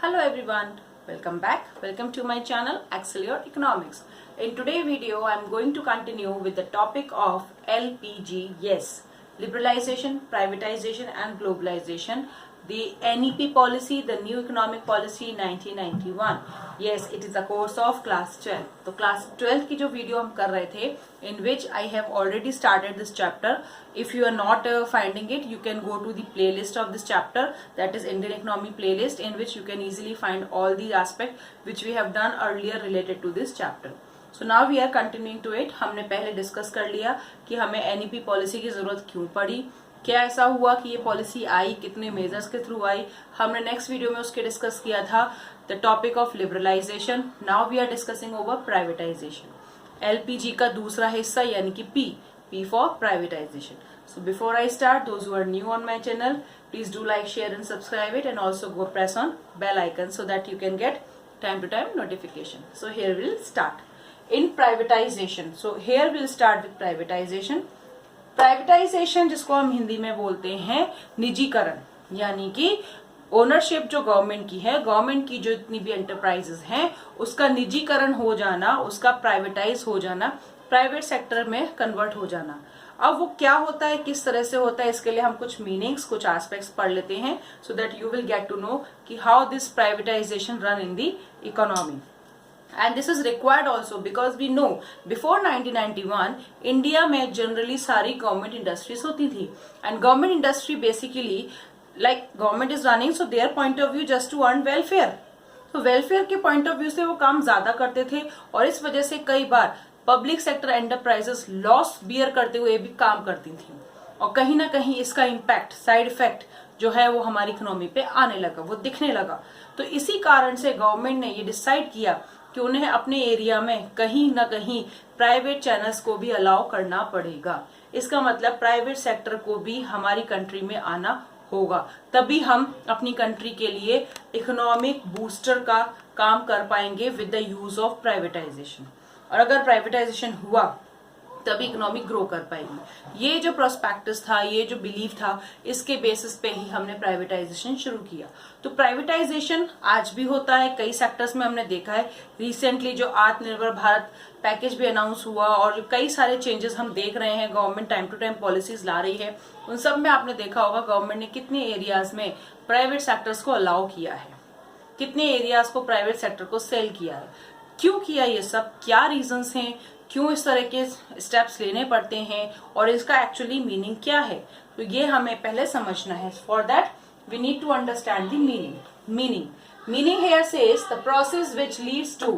Hello everyone, welcome back. Welcome to my channel Excel Your Economics. In today's video, I am going to continue with the topic of LPG. Yes, liberalization, privatization and globalization. The NEP policy, the New Economic Policy 1991. Yes, it is a course of class 12. तो class 12 की जो video हम कर रहे थे, in which I have already started this chapter. If you are not finding it, you can go to the playlist of this chapter, that is Indian Economy playlist, in which you can easily find all the aspects which we have done earlier related to this chapter. So now we are continuing to it. हमने पहले discuss कर लिया कि हमें NEP policy की जरूरत क्यों पड़ी, क्या ऐसा हुआ कि ये पॉलिसी आई, कितने मेजर्स के थ्रू आई. हमने नेक्स्ट वीडियो में उसके डिस्कस किया था the topic of liberalisation. Now we are discussing over privatisation. LPG का दूसरा हिस्सा यानी कि P for privatisation. So before I start, those who are new on my channel, please do like, share and subscribe it, and also go press on bell icon so that you can get time to time notification. So here we'll start. In privatization, so here we'll start with privatization. Privatisation जिसको हम हिंदी में बोलते हैं निजीकरण, यानी कि ownership जो government की है, गवर्नमेंट की जो इतनी भी एंटरप्राइजेस हैं उसका निजीकरण हो जाना, उसका प्राइवेटाइज हो जाना, प्राइवेट सेक्टर में कन्वर्ट हो जाना. अब वो क्या होता है, किस तरह से होता है, इसके लिए हम कुछ मीनिंग्स, कुछ एस्पेक्ट्स पढ़ लेते हैं so that you will get to know कि how this privatisation run in the economy. And this is required also because we know before 1991 India में जनरली सारी गवर्नमेंट इंडस्ट्रीज होती थी. And government industry basically like government is running, so their point of view just to earn welfare. तो welfare के point of view से वो काम ज्यादा करते थे और इस वजह से कई बार public sector enterprises loss bear करते हुए भी काम करती थी. और कहीं ना कहीं इसका इम्पैक्ट, साइड इफेक्ट जो है वो हमारी इकोनॉमी पे आने लगा, वो दिखने लगा. तो इसी कारण से गवर्नमेंट ने ये डिसाइड किया कि उन्हें अपने एरिया में कहीं ना कहीं प्राइवेट चैनल्स को भी अलाउ करना पड़ेगा. इसका मतलब प्राइवेट सेक्टर को भी हमारी कंट्री में आना होगा, तभी हम अपनी कंट्री के लिए इकोनॉमिक बूस्टर का काम कर पाएंगे with the use of privatisation. और अगर प्राइवेटाइजेशन हुआ तभी इकोनॉमी ग्रो कर पाएगी. ये जो प्रोस्पेक्टस था, ये जो बिलीव था, इसके बेसिस पे ही हमने प्राइवेटाइजेशन शुरू किया. तो प्राइवेटाइजेशन आज भी होता है, कई सेक्टर्स में हमने देखा है. रिसेंटली जो आत्मनिर्भर भारत पैकेज भी अनाउंस हुआ और जो कई सारे चेंजेस हम देख रहे हैं, government time to time policies ला रही है, उन सब में आपने देखा होगा गवर्नमेंट ने कितने एरियाज में प्राइवेट सेक्टर्स को अलाउ किया है, कितने एरियाज को प्राइवेट सेक्टर को सेल किया है. क्यों किया ये सब, क्या रीजंस हैं, क्यों इस तरह के स्टेप्स लेने पड़ते हैं और इसका एक्चुअली मीनिंग क्या है, तो ये हमें पहले समझना है. For that we need to understand the meaning here says the process which leads to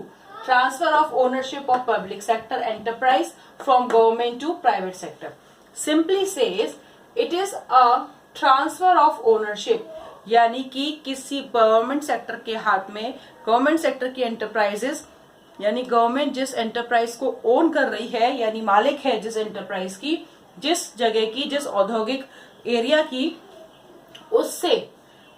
transfer of ownership of public sector enterprise from government to private sector. Simply says it is a transfer of ownership, यानी कि किसी government sector के हाथ में, government sector की enterprises यानी government जिस enterprise को ओन कर रही है, यानी मालिक है जिस एंटरप्राइज की, जिस जगह की, जिस औद्योगिक एरिया की, उससे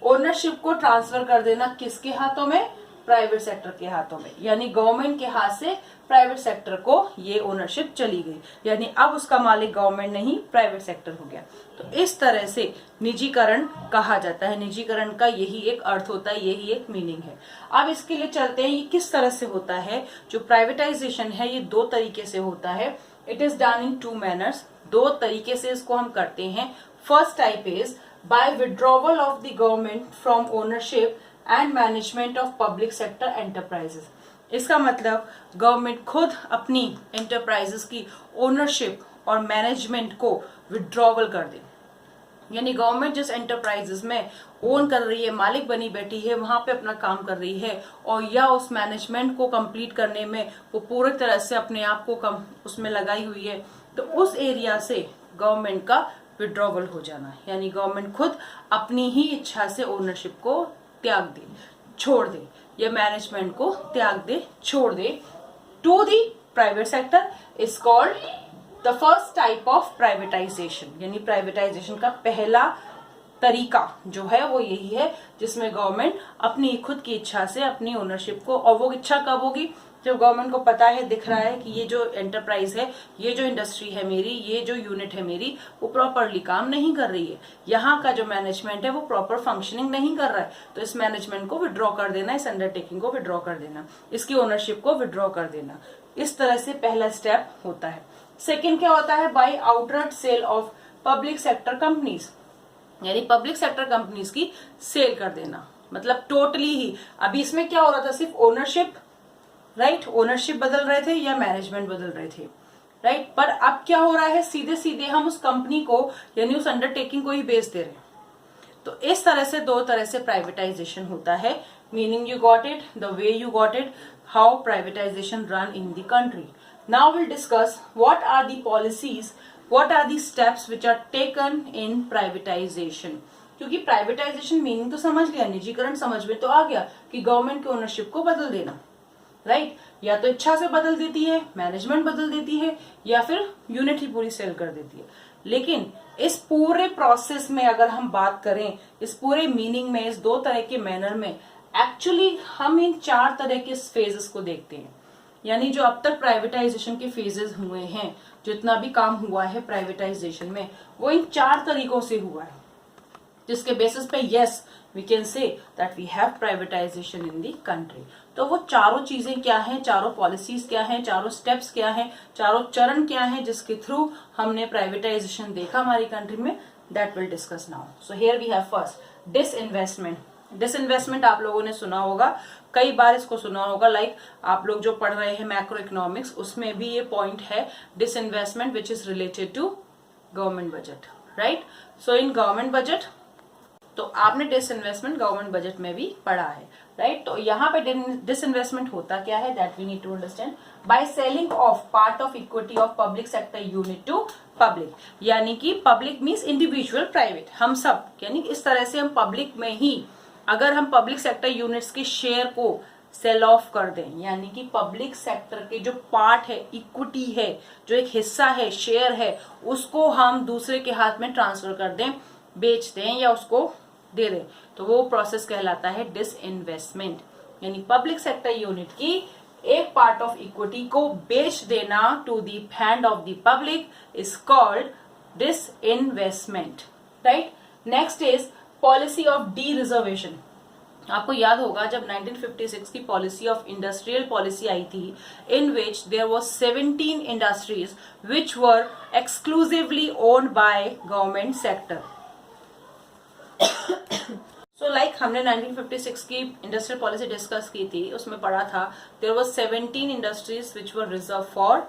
ओनरशिप को ट्रांसफर कर देना किसके हाथों में, प्राइवेट सेक्टर के हाथों में. यानी गवर्नमेंट के हाथ से प्राइवेट सेक्टर को ये ओनरशिप चली गई, यानी अब उसका मालिक गवर्नमेंट नहीं प्राइवेट सेक्टर हो गया. तो इस तरह से निजीकरण कहा जाता है. निजीकरण का यही एक अर्थ होता है, यही एक मीनिंग है. अब इसके लिए चलते हैं, ये किस तरह से होता है. जो प्राइवेटाइजेशन है ये दो तरीके से होता है. It is done in two manners. दो तरीके से इसको हम करते हैं. First type is by withdrawal of the government from ownership and management of public sector enterprises. इसका मतलब गवर्नमेंट खुद अपनी एंटरप्राइजेस की ओनरशिप और मैनेजमेंट को विड्रॉवल कर दे. यानी गवर्नमेंट जिस एंटरप्राइजेस में ओन कर रही है, मालिक बनी बैठी है, वहां पे अपना काम कर रही है और या उस मैनेजमेंट को कंप्लीट करने में वो पूरी तरह से अपने आप को उसमें लगाई हुई है, तो उस एरिया से गवर्नमेंट का विड्रॉवल हो जाना. यानी गवर्नमेंट खुद अपनी ही इच्छा से ओनरशिप को त्याग दे, छोड़ दे, या मैनेजमेंट को त्याग दे, छोड़ दे to the private sector is called the first type of privatisation. यानी प्राइवेटाइजेशन का पहला तरीका जो है वो यही है जिसमें गवर्नमेंट अपनी खुद की इच्छा से अपनी ओनरशिप को, और वो इच्छा कब होगी, जब गवर्नमेंट को पता है, दिख रहा है कि ये जो एंटरप्राइज है, ये जो इंडस्ट्री है मेरी, ये जो यूनिट है मेरी, वो प्रॉपरली काम नहीं कर रही है, यहाँ का जो मैनेजमेंट है वो प्रॉपर फंक्शनिंग नहीं कर रहा है, तो इस मैनेजमेंट को विड्रॉ कर देना, इस अंडरटेकिंग को विड्रॉ कर देना, इसकी ओनरशिप को विड्रॉ कर देना। इस तरह से पहला स्टेप होता है। सेकेंड क्या होता है? By outright sale of public sector companies, यानी पब्लिक सेक्टर कंपनीज की सेल कर देना, मतलब टोटली ही। अभी इसमें क्या हो रहा था? सिर्फ ओनरशिप, राइट, ओनरशिप बदल रहे थे या मैनेजमेंट बदल रहे थे, राइट। पर अब क्या हो रहा है? सीधे सीधे हम उस कंपनी को यानी उस अंडरटेकिंग को ही बेच दे रहे हैं। तो इस तरह से दो तरह से प्राइवेटाइजेशन होता है। Meaning you got it, the way you got it, how privatisation run in the country. Now will discuss what are the policies, what are the steps which are taken in privatisation. क्योंकि privatisation meaning तो समझ लिया, निजीकरण समझ में तो आ गया कि गवर्नमेंट के ओनरशिप को बदल देना, राइट। या तो इच्छा से बदल देती है, मैनेजमेंट बदल देती है, या फिर यूनिट ही पूरी सेल कर देती है। लेकिन इस पूरे प्रोसेस में अगर हम बात करें, इस पूरे मीनिंग में, इस दो तरह के मैनर में, एक्चुअली हम इन चार तरह के फेजेस को देखते हैं। यानी जो अब तक प्राइवेटाइजेशन के फेजेस हुए हैं, जितना भी काम हुआ है प्राइवेटाइजेशन में, वो इन चार तरीकों से हुआ है, जिसके बेसिस पे yes we can say that we have privatisation in the country. तो वो चारों चीजें क्या हैं, चारों पॉलिसीज क्या हैं, चारों स्टेप्स क्या हैं, चारों चरण क्या हैं, जिसके थ्रू हमने प्राइवेटाइजेशन देखा हमारी कंट्री में, that will discuss now. So here we have first disinvestment. Disinvestment आप लोगों ने सुना होगा, कई बार इसको सुना होगा, लाइक आप लोग जो पढ़ रहे हैं मैक्रो इकोनॉमिक्स, उसमें भी ये पॉइंट है, disinvestment which is related to government budget, right. So in government budget, तो आपने डिसइन्वेस्टमेंट गवर्नमेंट बजट में भी पढ़ा है, राइट। तो यहाँ पे डिसइन्वेस्टमेंट होता क्या है, that we need to understand. By selling off part of equity of public sector unit to public, यानी कि पब्लिक मीन्स इंडिविजुअल, प्राइवेट, हम सब, यानी इस तरह से हम पब्लिक में ही अगर हम पब्लिक सेक्टर यूनिट्स के शेयर को सेल ऑफ कर दें, यानी कि पब्लिक सेक्टर के जो पार्ट है, इक्विटी है, जो एक हिस्सा है, शेयर है, उसको हम दूसरे के हाथ में ट्रांसफर कर दें, बेच दें या उसको दे दें, तो वो प्रोसेस कहलाता है डिसइन्वेस्टमेंट। यानी पब्लिक सेक्टर यूनिट की एक पार्ट ऑफ इक्विटी को बेच देना to the hand of the public is called disinvestment, right. Next is policy of dereservation. आपको याद होगा जब 1956 की पॉलिसी ऑफ इंडस्ट्रियल पॉलिसी आई थी, in which there was 17 industries which were exclusively owned by government sector. So like हमने 1956 की industrial policy discuss की थी, उसमें पढ़ा था there was 17 industries which were reserved for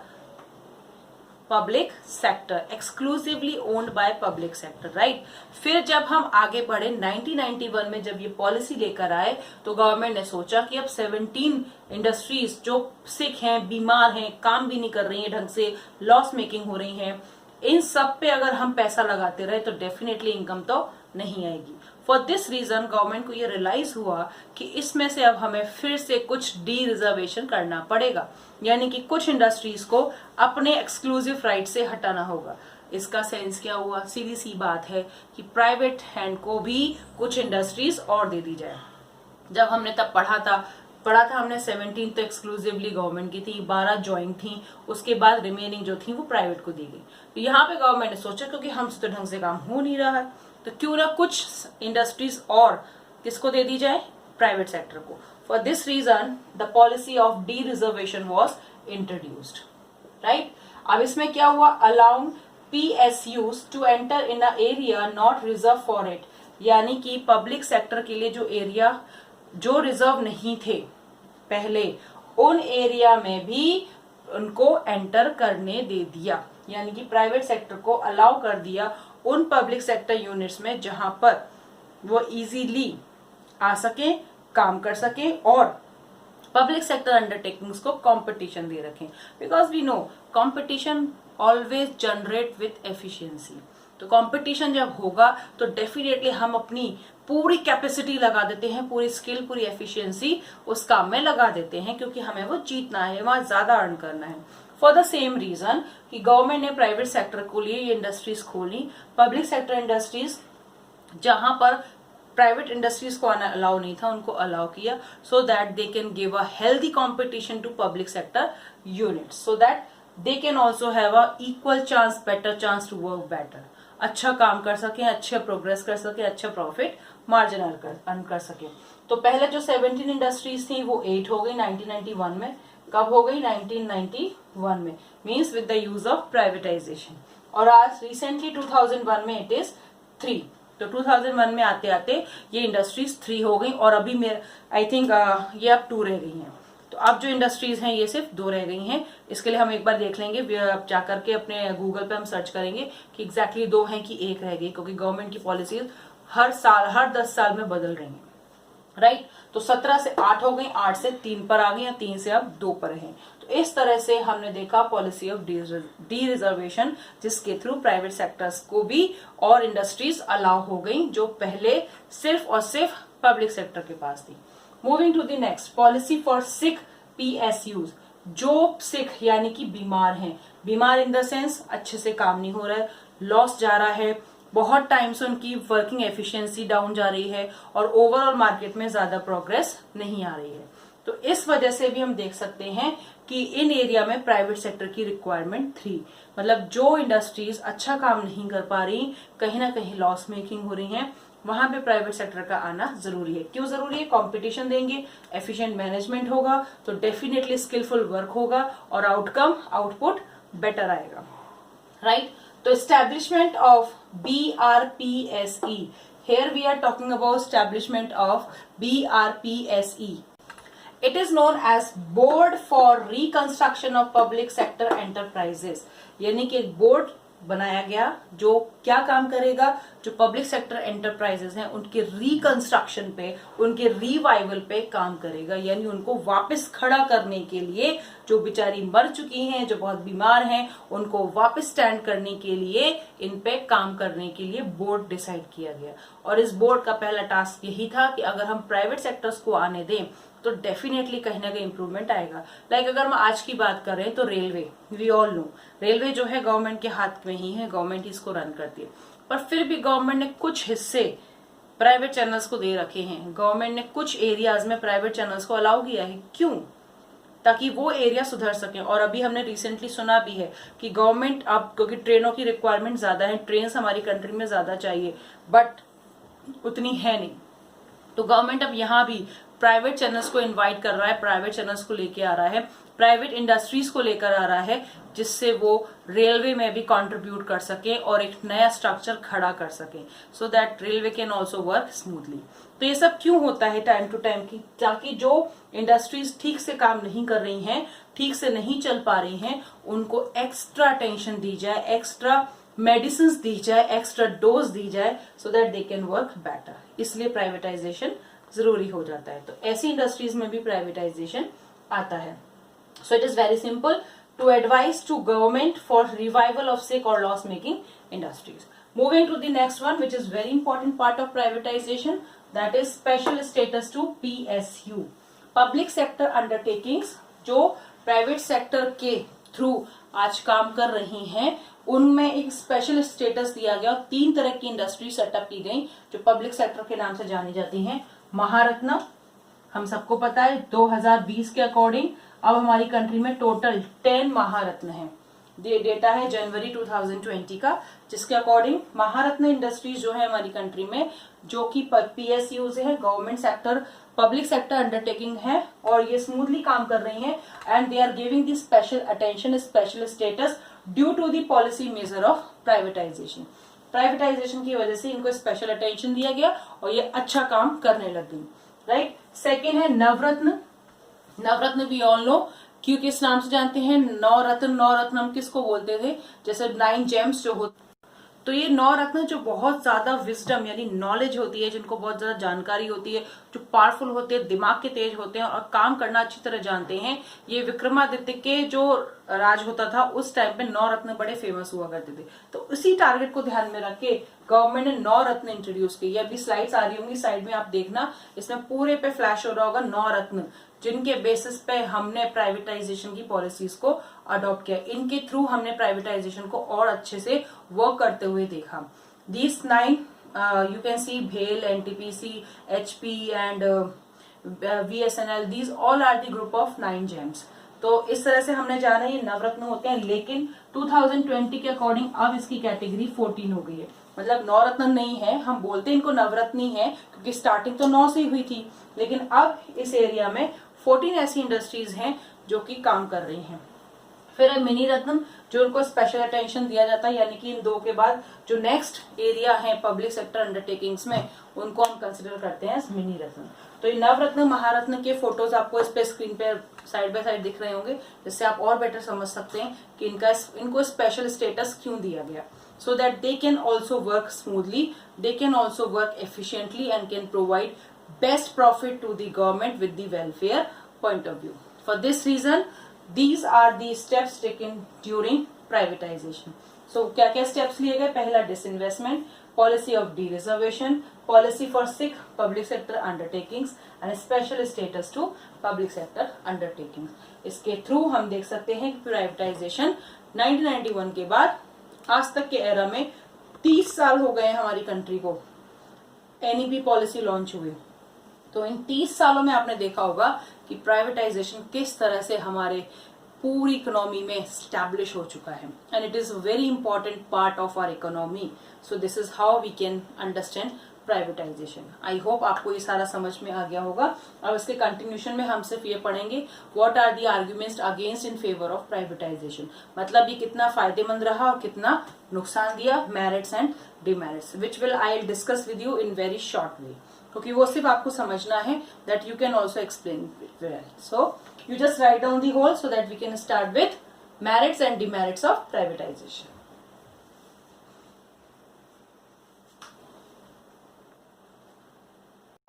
public sector, exclusively owned by public sector, right. फिर जब हम आगे बढ़े 1991 में जब ये पॉलिसी लेकर आए, तो गवर्नमेंट ने सोचा कि अब 17 इंडस्ट्रीज जो सिक हैं, बीमार हैं, काम भी नहीं कर रही हैं ढंग से, लॉस मेकिंग हो रही हैं, इन सब पे अगर हम पैसा लगाते रहे तो डेफिनेटली इनकम तो नहीं आएगी। फॉर दिस रीजन गवर्नमेंट को ये रियलाइज हुआ कि इसमें से अब हमें फिर से कुछ डी रिजर्वेशन करना पड़ेगा, यानी कि कुछ इंडस्ट्रीज को अपने एक्सक्लूसिव राइट से हटाना होगा। इसका सेंस क्या हुआ? सीधी सी बात है कि प्राइवेट हैंड को भी कुछ इंडस्ट्रीज और दे दी जाए। जब हमने तब पढ़ा था हमने 17 तो एक्सक्लूसिवली गवर्नमेंट की थी, 12 ज्वाइंट थी, उसके बाद रिमेनिंग जो थी वो प्राइवेट को दी गई। तो यहाँ पे गवर्नमेंट ने सोचा क्योंकि हमसे तो ढंग से काम हो नहीं रहा है, तो क्यों ना कुछ इंडस्ट्रीज और किसको दे दी जाए? प्राइवेट सेक्टर को। For this reason the policy of dereservation was introduced, right. अब इसमें क्या हुआ? Allowing PSUs to enter in a area not reserved for it, यानी कि पब्लिक सेक्टर के लिए जो एरिया जो रिजर्व नहीं थे पहले, उन एरिया में भी उनको एंटर करने दे दिया, यानी कि प्राइवेट सेक्टर को अलाउ कर दिया उन पब्लिक सेक्टर यूनिट्स में जहां पर वो इजीली आ सके, काम कर सके और पब्लिक सेक्टर अंडरटेकिंग्स को कंपटीशन दे रखें। Because we know competition always generate with efficiency. तो कंपटीशन जब होगा तो डेफिनेटली हम अपनी पूरी कैपेसिटी लगा देते हैं, पूरी स्किल, पूरी एफिशिएंसी उस काम में लगा देते हैं, क्योंकि हमें वो जीतना है, वहां ज्यादा अर्न करना है। फॉर द सेम रीजन कि गवर्नमेंट ने प्राइवेट सेक्टर को लिए ये इंडस्ट्रीज खोली, पब्लिक सेक्टर इंडस्ट्रीज जहां पर प्राइवेट इंडस्ट्रीज को आना अलाउ नहीं था, उनको अलाउ किया so that they can give a healthy competition to public sector unit, so that they can also have a equal chance, better chance to work better, अच्छा काम कर सके, अच्छा प्रोग्रेस कर सके, अच्छा प्रॉफिट मार्जिन अर्न कर सके। तो पहले जो 17 इंडस्ट्रीज थी वो 8 हो गई 1991 में। कब हो गई? 1991 में, means with the use of privatisation. और आज रिसेंटली 2001 में इट इज 3। तो 2001 में आते आते ये इंडस्ट्रीज 3 हो गई और अभी मेरे आई थिंक ये अब 2 रह गई हैं। तो अब जो इंडस्ट्रीज हैं ये सिर्फ 2 रह गई हैं। इसके लिए हम एक बार देख लेंगे, जाकर के अपने गूगल पे हम सर्च करेंगे कि एग्जैक्टली 2 हैं कि 1 रह गई, क्योंकि गवर्नमेंट की पॉलिसीज हर साल, हर 10 साल में बदल रही हैं, राइट। तो 17 से 8 हो गई, 8 से 3 पर आ गई, या 3 से अब 2 पर हैं। तो इस तरह से हमने देखा पॉलिसी ऑफ डी रिजर्वेशन, जिसके थ्रू प्राइवेट सेक्टर्स को भी और इंडस्ट्रीज अलाउ हो गई जो पहले सिर्फ और सिर्फ पब्लिक सेक्टर के पास थी। Moving to the next, policy for sick PSUs, जो सिक यानी कि बीमार हैं, बीमार इन द सेंस अच्छे से काम नहीं हो रहा है, लॉस जा रहा है, बहुत टाइम से उनकी वर्किंग एफिशिएंसी डाउन जा रही है और ओवरऑल मार्केट में ज्यादा प्रोग्रेस नहीं आ रही है। तो इस वजह से भी हम देख सकते हैं कि इन एरिया में प्राइवेट सेक्टर की रिक्वायरमेंट 3, मतलब जो इंडस्ट्रीज अच्छा काम नहीं कर पा रही, कहीं ना कहीं लॉस मेकिंग हो रही हैं, वहां पे प्राइवेट सेक्टर का आना जरूरी है। क्यों जरूरी है? कंपटीशन देंगे, एफिशिएंट मैनेजमेंट होगा, तो डेफिनेटली स्किलफुल वर्क होगा और आउटपुट बेटर आएगा, राइट। तो establishment of BRPSE, here we are talking about establishment of BRPSE. It is known as Board for Reconstruction of Public Sector Enterprises, यानी कि एक बोर्ड बनाया गया जो क्या काम करेगा, जो पब्लिक सेक्टर एंटरप्राइजेस हैं उनके रिकंस्ट्रक्शन पे, उनके रिवाइवल पे काम करेगा, यानी उनको वापस खड़ा करने के लिए, जो बेचारी मर चुकी हैं, जो बहुत बीमार हैं, उनको वापस स्टैंड करने के लिए, इन पे काम करने के लिए बोर्ड डिसाइड किया गया। और इस बोर्ड का पहला टास्क यही था कि अगर हम प्राइवेट सेक्टर्स को आने दें तो डेफिनेटली कहीं ना कहीं इंप्रूवमेंट आएगा। लाइक अगर हम आज की बात करें तो railway, we all know railway जो है गवर्नमेंट के हाथ में ही है, गवर्नमेंट ही इसको रन करती है, पर फिर भी गवर्नमेंट ने कुछ हिस्से प्राइवेट चैनल्स को दे रखे हैं, गवर्नमेंट ने कुछ एरियाज में प्राइवेट चैनल्स को अलाउ किया है। क्यों? ताकि वो एरिया सुधर सके। और अभी हमने रिसेंटली सुना भी है कि गवर्नमेंट अब, क्योंकि ट्रेनों की रिक्वायरमेंट ज्यादा है, ट्रेन हमारी कंट्री में ज्यादा चाहिए, बट उतनी है नहीं, तो गवर्नमेंट अब यहाँ भी प्राइवेट चैनल्स को इनवाइट कर रहा है, प्राइवेट चैनल्स को लेके आ रहा है, प्राइवेट इंडस्ट्रीज को लेकर आ रहा है, जिससे वो रेलवे में भी कंट्रीब्यूट कर सके और एक नया स्ट्रक्चर खड़ा कर सके, so that railway can also work smoothly. तो ये सब क्यों होता है टाइम टू टाइम की, ताकि जो इंडस्ट्रीज ठीक से काम नहीं कर रही हैं, ठीक से नहीं चल पा रही हैं, उनको एक्स्ट्रा अटेंशन दी जाए, एक्स्ट्रा मेडिसिन दी जाए, एक्स्ट्रा डोज दी जाए, सो that they can work better. इसलिए प्राइवेटाइजेशन जरूरी हो जाता है। तो ऐसी इंडस्ट्रीज में भी प्राइवेटाइजेशन आता है। So it is very simple to advise to government for revival of sick और loss making industries. Moving to the next one which is very important part of privatisation, that is special status to PSU, public sector undertakings, जो private sector के through आज काम कर रही हैं, उनमें एक स्पेशल स्टेटस दिया गया और 3 तरह की इंडस्ट्री सेटअप की गई जो पब्लिक सेक्टर के नाम से जानी जाती हैं। महारत्न, हम सबको पता है 2020 के अकॉर्डिंग अब हमारी कंट्री में टोटल 10 महारत्न हैं। ये डेटा है जनवरी 2020 का, जिसके अकॉर्डिंग महारत्न इंडस्ट्रीज जो है हमारी कंट्री में, जो कि PSUs है, government sector public sector undertaking है, और ये स्मूथली काम कर रही हैं and they are giving the special attention, special status due to the policy measure of privatisation. Privatisation की वजह से इनको स्पेशल अटेंशन दिया गया और ये अच्छा काम करने लग गई, राइट। सेकेंड है नवरत्न। नवरत्न भी ऑल नो, क्योंकि इस नाम से जानते हैं, नवरत्न, नवरत्न हम किसको बोलते थे, जैसे 9 जेम्स जो होते, तो ये 9 रत्न जो बहुत ज्यादा विजडम यानी नॉलेज होती है, जिनको बहुत ज्यादा जानकारी होती है, जो पावरफुल होते हैं, दिमाग के तेज होते हैं और काम करना अच्छी तरह जानते हैं, ये विक्रमादित्य के जो राज होता था उस टाइम पे 9 रत्न बड़े फेमस हुआ करते थे। तो उसी टारगेट को ध्यान में रख के गवर्नमेंट ने 9 रत्न इंट्रोड्यूस की। अभी स्लाइड्स आ रही होंगी साइड में, आप देखना, इसमें पूरे पे फ्लैश हो रहा होगा 9 रत्न, जिनके बेसिस पे हमने प्राइवेटाइजेशन की पॉलिसीज को अडॉप्ट किया। इनके थ्रू हमने प्राइवेटाइजेशन को और अच्छे से वर्क करते हुए देखा। These 9 you can see BHEL, NTPC, HP and VSNL, these all are the group of 9 gems. तो इस तरह से हमने जाना ये नवरत्न होते हैं, लेकिन 2020 के अकॉर्डिंग अब इसकी कैटेगरी 14 हो गई है। मतलब 9 रत्न नहीं है, हम बोलते हैं इनको नवरत्नी है क्योंकि स्टार्टिंग तो 9 से ही हुई थी, लेकिन अब इस एरिया में 14 ऐसी इंडस्ट्रीज हैं जो कि काम कर रही हैं। फिर है मिनी रत्न, जो उनको स्पेशल अटेंशन दिया जाता है, यानी कि इन 2 के बाद जो नेक्स्ट एरिया है पब्लिक सेक्टर अंडरटेकिंग्स में, उनको हम कंसिडर करते हैं मिनी रत्न। तो ये नवरत्न महारत्न के फोटोज आपको इस पे स्क्रीन पे साइड बाय साइड दिख रहे होंगे, जिससे आप और बेटर समझ सकते हैं कि इनको स्पेशल स्टेटस क्यों दिया गया। so that they can also work smoothly, they can also work efficiently and can provide best profit to the government with the welfare point of view. For this reason, these are the steps taken during privatization. So क्या क्या steps लिए गए? पहला disinvestment, policy of de-reservation, policy for sick public sector undertakings and special status to public sector undertakings. इसके through हम देख सकते हैं कि प्राइवेटाइजेशन 1991 के बाद आज तक के एरा में 30 साल हो गए हमारी कंट्री को एनईपी पॉलिसी लॉन्च हुई। तो इन 30 सालों में आपने देखा होगा कि प्राइवेटाइजेशन किस तरह से हमारे पूरी इकोनॉमी में स्टैब्लिश हो चुका है, and it is very important part of our economy. So this is how we can understand privatisation. I hope आपको ये सारा समझ में आ गया होगा। अब इसके कंटिन्यूशन में हम सिर्फ ये पढ़ेंगे what are the arguments against in favour of privatisation, मतलब ये कितना फायदेमंद रहा और कितना नुकसान दिया, merits and demerits, which will I will discuss with you in very short way, क्योंकि वो सिर्फ आपको समझना है, that you can also explain well. So you just write down the whole so that we can start with merits and demerits of privatization.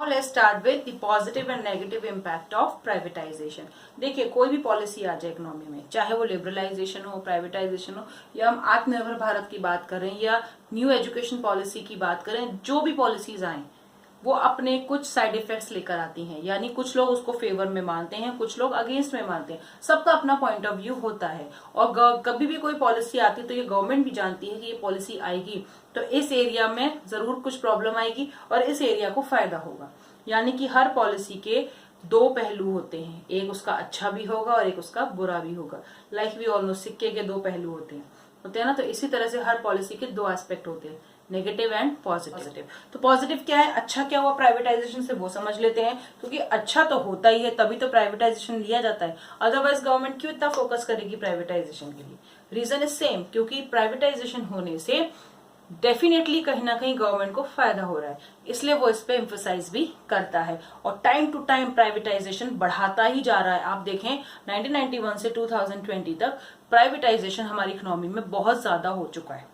Now let's start with the positive and negative impact of privatization. देखिए कोई भी policy आ जाए economy में, चाहे वो liberalisation हो, privatisation हो, या हम आत्मनिर्भर भारत की बात करें या न्यू एजुकेशन पॉलिसी की बात करें, जो भी पॉलिसीज आए वो अपने कुछ साइड इफेक्ट्स लेकर आती हैं। यानी कुछ लोग उसको फेवर में मानते हैं, कुछ लोग अगेंस्ट में मानते हैं, सबका अपना पॉइंट ऑफ व्यू होता है। और कभी भी कोई पॉलिसी आती है तो ये गवर्नमेंट भी जानती है कि ये पॉलिसी आएगी तो इस एरिया में जरूर कुछ प्रॉब्लम आएगी और इस एरिया को फायदा होगा। यानी कि हर पॉलिसी के 2 पहलू होते हैं, एक उसका अच्छा भी होगा और एक उसका बुरा भी होगा। लाइक वी ऑल नो, सिक्के के 2 पहलू होते हैं ना। तो इसी तरह से हर पॉलिसी के 2 एस्पेक्ट होते हैं, नेगेटिव एंड पॉजिटिव। तो पॉजिटिव क्या है, अच्छा क्या हुआ प्राइवेटाइजेशन से, वो समझ लेते हैं। क्योंकि अच्छा तो होता ही है, तभी तो प्राइवेटाइजेशन लिया जाता है, अदरवाइज गवर्नमेंट क्यों इतना फोकस करेगी प्राइवेटाइजेशन के लिए? रीजन इज सेम, क्योंकि प्राइवेटाइजेशन होने से डेफिनेटली कहीं ना कहीं गवर्नमेंट को फायदा हो रहा है, इसलिए वो इस पे एम्फसाइज भी करता है और टाइम टू टाइम प्राइवेटाइजेशन बढ़ाता ही जा रहा है। आप देखें 1991 से 2020 तक प्राइवेटाइजेशन हमारी इकोनॉमी में बहुत ज्यादा हो चुका है।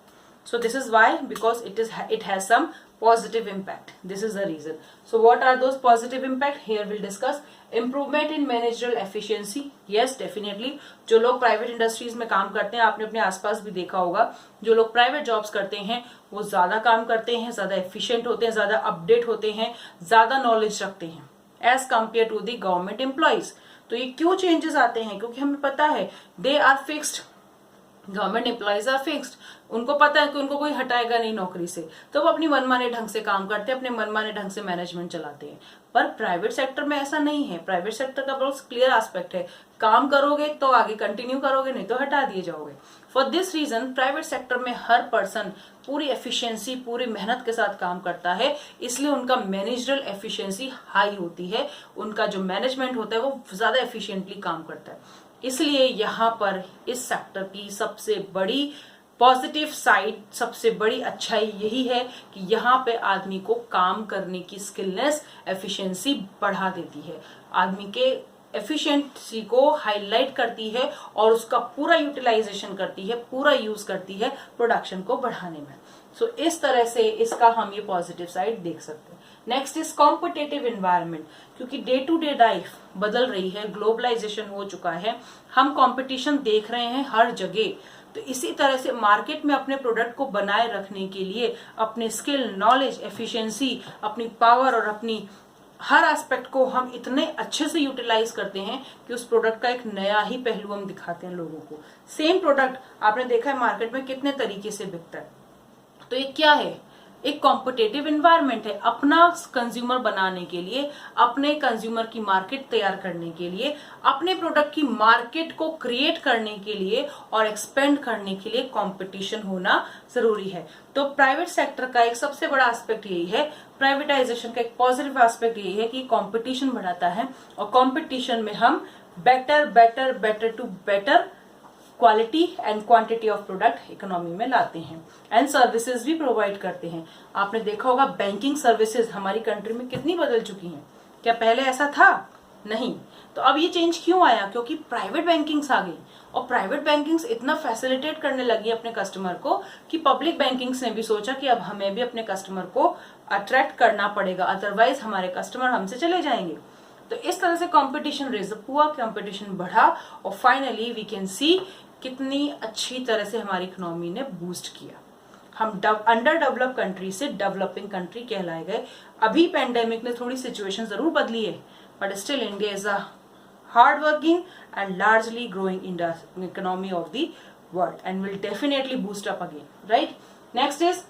So this is why, because it has some positive impact. This is the reason. So what are those positive impact? Here we'll discuss improvement in managerial efficiency. Yes, definitely. जो लोग private industries में काम करते हैं, आपने अपने आसपास भी देखा होगा, जो लोग प्राइवेट जॉब्स करते हैं वो ज्यादा काम करते हैं, ज्यादा एफिशिएंट होते हैं, ज्यादा अपडेट होते हैं, ज्यादा नॉलेज रखते हैं as compared to the government employees. तो ये क्यों चेंजेस आते हैं? क्योंकि हमें पता है they are fixed, government employees are fixed, उनको पता है कि उनको कोई हटाएगा नहीं नौकरी से, तो वो अपनी मनमाने ढंग से काम करते हैं, अपने मनमाने ढंग से मैनेजमेंट चलाते हैं। पर प्राइवेट सेक्टर में ऐसा नहीं है। प्राइवेट सेक्टर का बहुत क्लियर एस्पेक्ट है, काम करोगे तो आगे कंटिन्यू करोगे, नहीं तो हटा दिए जाओगे। For this reason private sector में हर पर्सन पूरी एफिशिएंसी, पूरी मेहनत के साथ काम करता है, इसलिए उनका मैनेजरल एफिशिएंसी हाई होती है, उनका जो मैनेजमेंट होता है वो ज्यादा एफिशिएंटली काम करता है। इसलिए यहाँ पर इस सेक्टर की सबसे बड़ी पॉजिटिव साइड, सबसे बड़ी अच्छाई यही है कि यहाँ पे आदमी को काम करने की स्किलनेस, एफिशिएंसी बढ़ा देती है, आदमी के एफिशिएंसी को हाईलाइट करती है और उसका पूरा यूटिलाइजेशन करती है, पूरा यूज करती है प्रोडक्शन को बढ़ाने में। सो इस तरह से इसका हम ये पॉजिटिव साइड देख सकते हैं। नेक्स्ट इज कॉम्पिटेटिव एनवायरनमेंट, क्योंकि डे टू डे लाइफ बदल रही है, ग्लोबलाइजेशन हो चुका है, हम कंपटीशन देख रहे हैं हर जगह। तो इसी तरह से मार्केट में अपने प्रोडक्ट को बनाए रखने के लिए अपने स्किल, नॉलेज, एफिशिएंसी, अपनी पावर और अपनी हर एस्पेक्ट को हम इतने अच्छे से यूटिलाइज करते हैं कि उस प्रोडक्ट का एक नया ही पहलू हम दिखाते हैं लोगों को। सेम प्रोडक्ट आपने देखा है मार्केट में कितने तरीके से बिकता है। तो ये क्या है? एक कॉम्पिटिटिव इन्वायरमेंट है अपना कंज्यूमर बनाने के लिए, अपने कंज्यूमर की मार्केट तैयार करने के लिए, अपने प्रोडक्ट की मार्केट को क्रिएट करने के लिए और एक्सपेंड करने के लिए कंपटीशन होना जरूरी है। तो प्राइवेट सेक्टर का एक सबसे बड़ा एस्पेक्ट यही है, प्राइवेटाइजेशन का एक पॉजिटिव एस्पेक्ट यही है कि कंपटीशन बढ़ाता है और कंपटीशन में हम better to better quality and quantity of product economy में लाते हैं एंड सर्विसेज भी प्रोवाइड करते हैं। आपने देखा होगा बैंकिंग सर्विसेज हमारी कंट्री में कितनी बदल चुकी हैं। क्या पहले ऐसा था? नहीं। तो अब ये चेंज क्यों आया? क्योंकि प्राइवेट बैंकिंग्स आ गई और प्राइवेट बैंकिंग्स इतना फैसिलिटेट करने लगी अपने कस्टमर को कि पब्लिक बैंकिंग्स ने भी सोचा कि अब हमें भी अपने कस्टमर को अट्रैक्ट करना पड़ेगा, अदरवाइज हमारे कस्टमर हमसे चले जाएंगे। तो इस तरह से कंपटीशन रेजअप हुआ, कंपटीशन बढ़ा और फाइनली वी कैन सी कितनी अच्छी तरह से हमारी इकोनॉमी ने बूस्ट किया। हम अंडर डेवलप कंट्री से डेवलपिंग कंट्री कहलाए गए। अभी पेंडेमिक ने थोड़ी सिचुएशन जरूर बदली है, but still India is a hard working and largely growing economy of the world and will definitely boost up again, right. Next is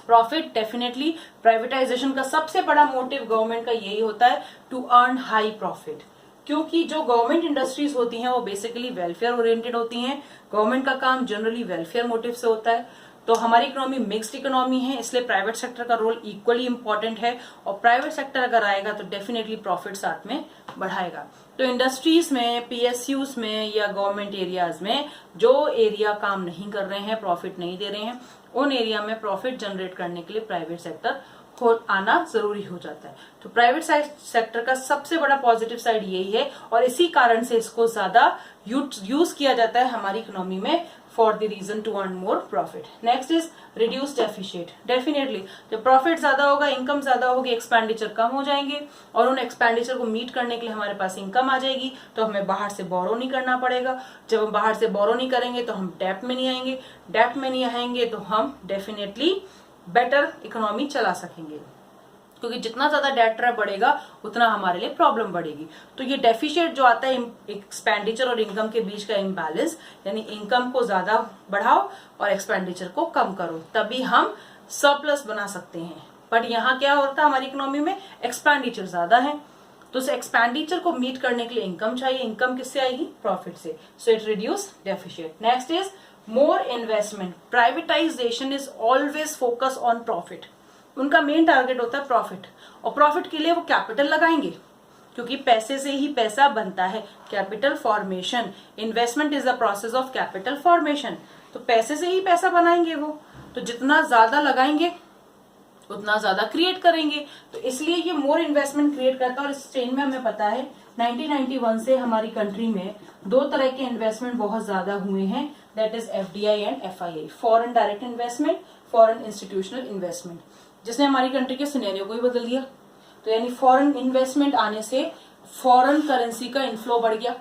profit. Definitely privatisation का सबसे बड़ा मोटिव गवर्नमेंट का यही होता है, टू अर्न हाई प्रॉफिट, क्योंकि जो government industries होती हैं वो बेसिकली वेलफेयर ओरिएंटेड होती हैं। गवर्नमेंट का काम जनरली वेलफेयर मोटिव से होता है। तो हमारी इकोनॉमी मिक्स्ड इकोनॉमी है, इसलिए प्राइवेट सेक्टर का रोल इक्वली इंपॉर्टेंट है और प्राइवेट सेक्टर अगर आएगा तो डेफिनेटली प्रॉफिट साथ में बढ़ाएगा। तो इंडस्ट्रीज में, पीएसयूज में या गवर्नमेंट एरियाज में जो एरिया काम नहीं कर रहे हैं, प्रॉफिट नहीं दे रहे हैं, उन एरिया में प्रॉफिट जनरेट करने के लिए प्राइवेट सेक्टर आना जरूरी हो जाता है। तो प्राइवेट सेक्टर का सबसे बड़ा पॉजिटिव साइड यही है और इसी कारण से इसको ज्यादा यूज किया जाता है हमारी इकोनॉमी में for the reason to earn more profit. Next is reduce deficit. Definitely जब प्रॉफिट ज्यादा होगा, इनकम ज्यादा होगी, एक्सपेंडिचर कम हो जाएंगे और उन एक्सपेंडिचर को मीट करने के लिए हमारे पास इनकम आ जाएगी, तो हमें बाहर से बोरो नहीं करना पड़ेगा। जब हम बाहर से बोरो नहीं करेंगे तो हम डेप्ट में नहीं आएंगे, डेप्ट में नहीं आएंगे तो हम डेफिनेटली बेटर इकोनॉमी चला सकेंगे, क्योंकि जितना ज्यादा डेट बढ़ेगा उतना हमारे लिए प्रॉब्लम बढ़ेगी। तो ये डेफिशिएट जो आता है एक्सपेंडिचर और इनकम के बीच का इम्बैलेंस, यानी इनकम को ज्यादा बढ़ाओ और एक्सपेंडिचर को कम करो, तभी हम सरप्लस बना सकते हैं। बट यहाँ क्या होता है, हमारी इकोनॉमी में एक्सपेंडिचर ज्यादा है, तो उस एक्सपेंडिचर को मीट करने के लिए इनकम चाहिए। इनकम किससे आएगी? प्रॉफिट से। So it reduce deficit. Next is more investment. Privatisation is always focus on profit. उनका मेन टारगेट होता है प्रॉफिट, और प्रॉफिट के लिए वो कैपिटल लगाएंगे, क्योंकि पैसे से ही पैसा बनता है। Capital formation, investment is the process of capital formation. तो पैसे से ही पैसा बनाएंगे वो, तो जितना ज्यादा लगाएंगे उतना ज्यादा क्रिएट करेंगे। तो इसलिए ये मोर इन्वेस्टमेंट क्रिएट करता है। और इस ट्रेंड में हमें पता है 1991 से हमारी कंट्री में दो तरह के इन्वेस्टमेंट बहुत ज्यादा हुए हैं, that is FDI and FII, foreign direct investment, foreign institutional investment, जिसने हमारी कंट्री के सिनेरियो को ही बदल दिया। तो यानी फॉरेन इन्वेस्टमेंट आने से फॉरेन करेंसी का इनफ्लो बढ़ गया।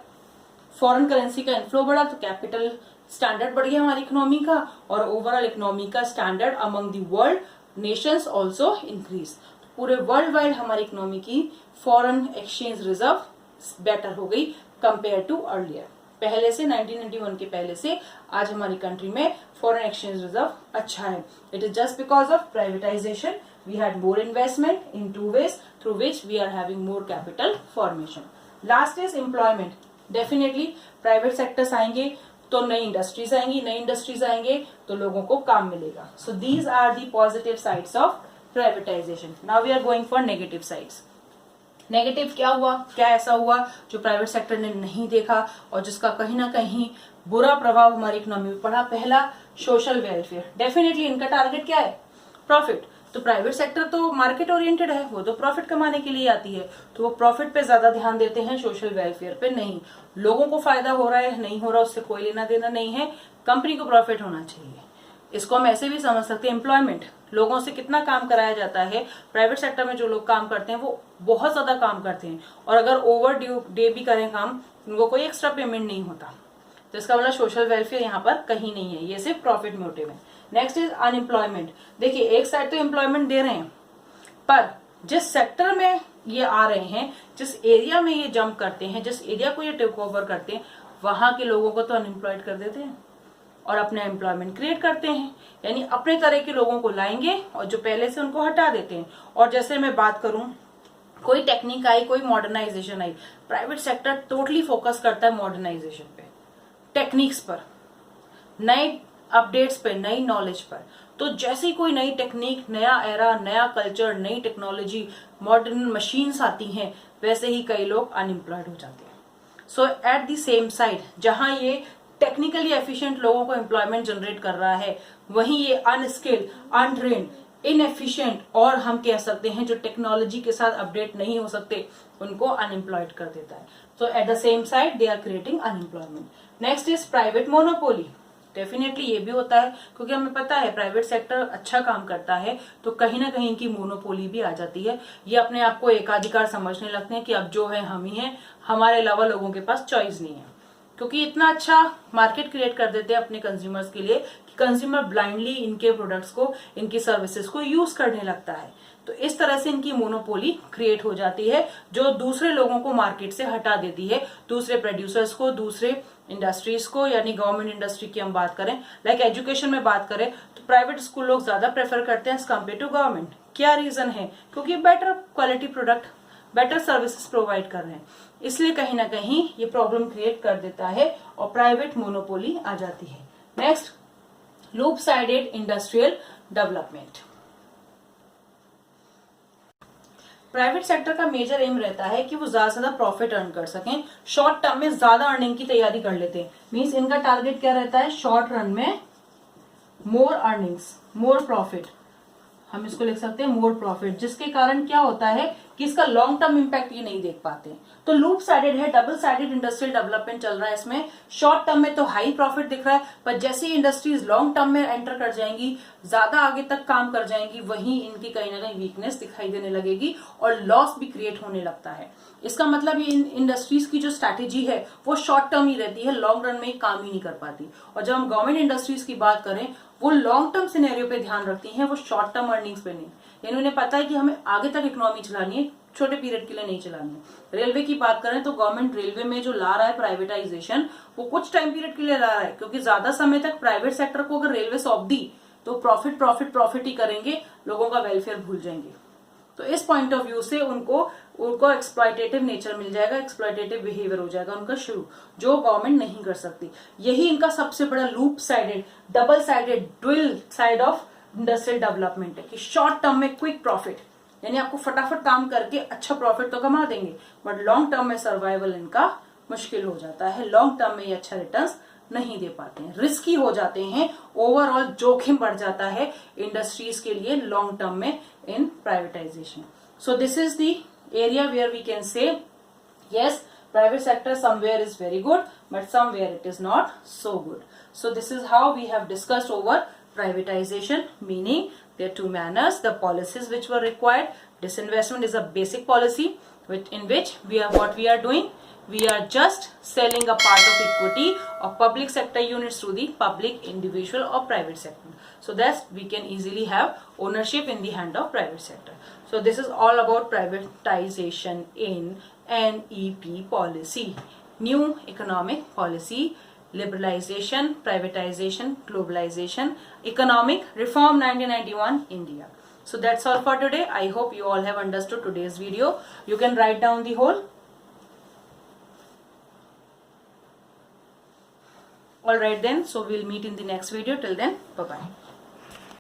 फॉरेन करेंसी का इनफ्लो बढ़ा तो कैपिटल स्टैंडर्ड बढ़ गया हमारी इकोनॉमी का, और ओवरऑल इकोनॉमी का standard among the world Nations also increase. पूरे वर्ल्ड वाइड हमारी इकोनॉमी की फॉरेन एक्सचेंज रिजर्व बेटर हो गई कंपेयर टू अर्लियर। पहले से 1991 के पहले से आज हमारी कंट्री में फॉरेन एक्सचेंज रिजर्व अच्छा है। It is just because of privatisation we had more investment in two ways through which we are having more capital formation. Last is employment. Definitely private sectors आएंगे तो नई industries आएंगी, नई industries आएंगे तो लोगों को काम मिलेगा। So these are the positive sides of privatisation. Now we are going for negative sides. Negative क्या हुआ, क्या ऐसा हुआ जो प्राइवेट सेक्टर ने नहीं देखा और जिसका कहीं ना कहीं बुरा प्रभाव हमारी इकोनॉमी में पड़ा? पहला, सोशल वेलफेयर। डेफिनेटली इनका टारगेट क्या है? प्रॉफिट। तो प्राइवेट सेक्टर तो मार्केट ओरिएंटेड है, वो तो प्रॉफिट कमाने के लिए आती है, तो वो प्रॉफिट पे ज्यादा ध्यान देते हैं, सोशल वेलफेयर पे नहीं। लोगों को फायदा हो रहा है नहीं हो रहा उससे कोई लेना देना नहीं है, कंपनी को प्रॉफिट होना चाहिए। इसको हम ऐसे भी समझ सकते हैं, एम्प्लॉयमेंट, लोगों से कितना काम कराया जाता है। प्राइवेट सेक्टर में जो लोग काम करते हैं वो बहुत ज्यादा काम करते हैं, और अगर ओवर ड्यू डे भी करें काम, उनको कोई एक्स्ट्रा पेमेंट नहीं होता। तो इसका मतलब सोशल वेलफेयर यहाँ पर कहीं नहीं है, ये सिर्फ प्रॉफिट मोटिव है। Next is unemployment. देखिए, एक साइड तो एम्प्लॉयमेंट दे रहे हैं, पर जिस सेक्टर में ये आ रहे हैं, जिस एरिया में ये जंप करते हैं, जिस एरिया को ये टेक ओवर करते हैं, वहां के लोगों को तो अनएम्प्लॉयड कर देते हैं। और अपने एम्प्लॉयमेंट क्रिएट करते हैं, यानी अपने तरह के लोगों को लाएंगे और जो पहले से उनको हटा देते हैं। और जैसे मैं बात करूं, कोई टेक्निक आई, कोई मॉडर्नाइजेशन आई, प्राइवेट सेक्टर टोटली फोकस करता है मॉडर्नाइजेशन पे, टेक्निक्स पर, नए अपडेट्स पे, नई नॉलेज पर। तो जैसे ही कोई नई टेक्निक, नया एरा, नया कल्चर, नई टेक्नोलॉजी, मॉडर्न मशीन्स आती हैं, वैसे ही कई लोग अनएम्प्लॉयड हो जाते हैं। सो एट द सेम साइड, जहां ये टेक्निकली एफिशिएंट लोगों को एम्प्लॉयमेंट जनरेट कर रहा है, वहीं ये अनस्किल्ड, अनट्रेन्ड, इनएफिशिएंट और हम कह सकते हैं जो टेक्नोलॉजी के साथ अपडेट नहीं हो सकते, उनको अनएम्प्लॉयड कर देता है। So at the same side they are creating unemployment. Next is private monopoly. Definitely ये भी होता है, क्योंकि हमें पता है प्राइवेट सेक्टर अच्छा काम करता है तो कहीं ना कहीं इनकी मोनोपोली भी आ जाती है। ये अपने आप को एकाधिकार समझने लगते हैं कि अब जो है हम ही हैं, हमारे अलावा लोगों के पास चॉइस नहीं है, क्योंकि इतना अच्छा मार्केट क्रिएट कर देते हैं अपने कंज्यूमर्स के लिए कि कंज्यूमर ब्लाइंडली इनके प्रोडक्ट्स को, इनकी सर्विसेज को यूज करने लगता है। तो इस तरह से इनकी मोनोपोली क्रिएट हो जाती है, जो दूसरे लोगों को मार्केट से हटा देती है, दूसरे प्रोड्यूसर्स को, दूसरे इंडस्ट्रीज को। यानी गवर्नमेंट इंडस्ट्री की हम बात करें, लाइक एजुकेशन में बात करें, तो प्राइवेट स्कूल लोग ज्यादा प्रेफर करते हैं एज कम्पेयर टू गवर्नमेंट। क्या रीजन है? क्योंकि better quality product, better services provide कर रहे हैं, इसलिए कहीं ना कहीं ये प्रॉब्लम क्रिएट कर देता है और प्राइवेट मोनोपोली आ जाती है। Next, loop sided industrial development. Private sector का मेजर एम रहता है कि वो ज्यादा से ज्यादा प्रॉफिट अर्न कर सकें, शॉर्ट टर्म में ज्यादा अर्निंग की तैयारी कर लेते हैं। मींस इनका टारगेट क्या रहता है? शॉर्ट रन में मोर अर्निंग्स, मोर प्रॉफिट, हम इसको लिख सकते हैं मोर प्रॉफिट, जिसके कारण क्या होता है कि इसका लॉन्ग टर्म इंपैक्ट ये नहीं देख पाते। तो लूप साइडेड है, डबल साइडेड इंडस्ट्रियल डेवलपमेंट चल रहा है इसमें। शॉर्ट टर्म में तो हाई प्रॉफिट दिख रहा है, पर जैसे इंडस्ट्रीज लॉन्ग टर्म में एंटर कर जाएंगी, ज्यादा आगे तक काम कर जाएंगी, वहीं इनकी कहीं ना कहीं वीकनेस दिखाई देने लगेगी और लॉस भी क्रिएट होने लगता है। इसका मतलब ये इंडस्ट्रीज की जो स्ट्रैटेजी है वो शॉर्ट टर्म ही रहती है, लॉन्ग रन में काम ही नहीं कर पाती। और जब हम गवर्नमेंट इंडस्ट्रीज की बात करें, वो लॉन्ग टर्म सिनेरियो पे ध्यान रखती हैं, वो शॉर्ट टर्म अर्निंग्स पे नहीं। यानी उन्हें पता है कि हमें आगे तक इकोनॉमी चलानी है, छोटे पीरियड के लिए नहीं चलानी है। रेलवे की बात करें तो गवर्नमेंट रेलवे में जो ला रहा है प्राइवेटाइजेशन, वो कुछ टाइम पीरियड के लिए ला रहा है, क्योंकि ज्यादा समय तक प्राइवेट सेक्टर को अगर रेलवे सौंप दी तो प्रॉफिट प्रॉफिट प्रॉफिट ही करेंगे, लोगों का वेलफेयर भूल जाएंगे। तो इस पॉइंट ऑफ व्यू से उनको एक्सप्लॉयटेटिव नेचर मिल जाएगा, एक्सप्लॉयटेटिव बिहेवियर हो जाएगा उनका शुरू, जो गवर्नमेंट नहीं कर सकती। यही इनका सबसे बड़ा loop sided, double sided, dual side of industrial development है कि शॉर्ट टर्म में क्विक प्रॉफिट, यानी आपको फटाफट काम करके अच्छा प्रॉफिट तो कमा देंगे, बट लॉन्ग टर्म में सर्वाइवल इनका मुश्किल हो जाता है। लॉन्ग टर्म में ये अच्छा रिटर्न्स नहीं दे पाते हैं, रिस्की हो जाते हैं, ओवरऑल जोखिम बढ़ जाता है इंडस्ट्रीज के लिए लॉन्ग टर्म में इन privatisation. So this is the area where we can say yes, private sector somewhere is very good but somewhere it is not so good. So this is how we have discussed over privatization, meaning there are two manners, the policies which were required. Disinvestment is a basic policy in which what we are doing, we are just selling a part of equity of public sector units to the public, individual or private sector, so that we can easily have ownership in the hand of private sector. So this is all about privatization in NEP policy, new economic policy, liberalization, privatization, globalization, economic reform 1991 India. So that's all for today. I hope you all have understood today's video. You can write down the whole. Alright then, so we'll meet in the next video. Till then, bye bye.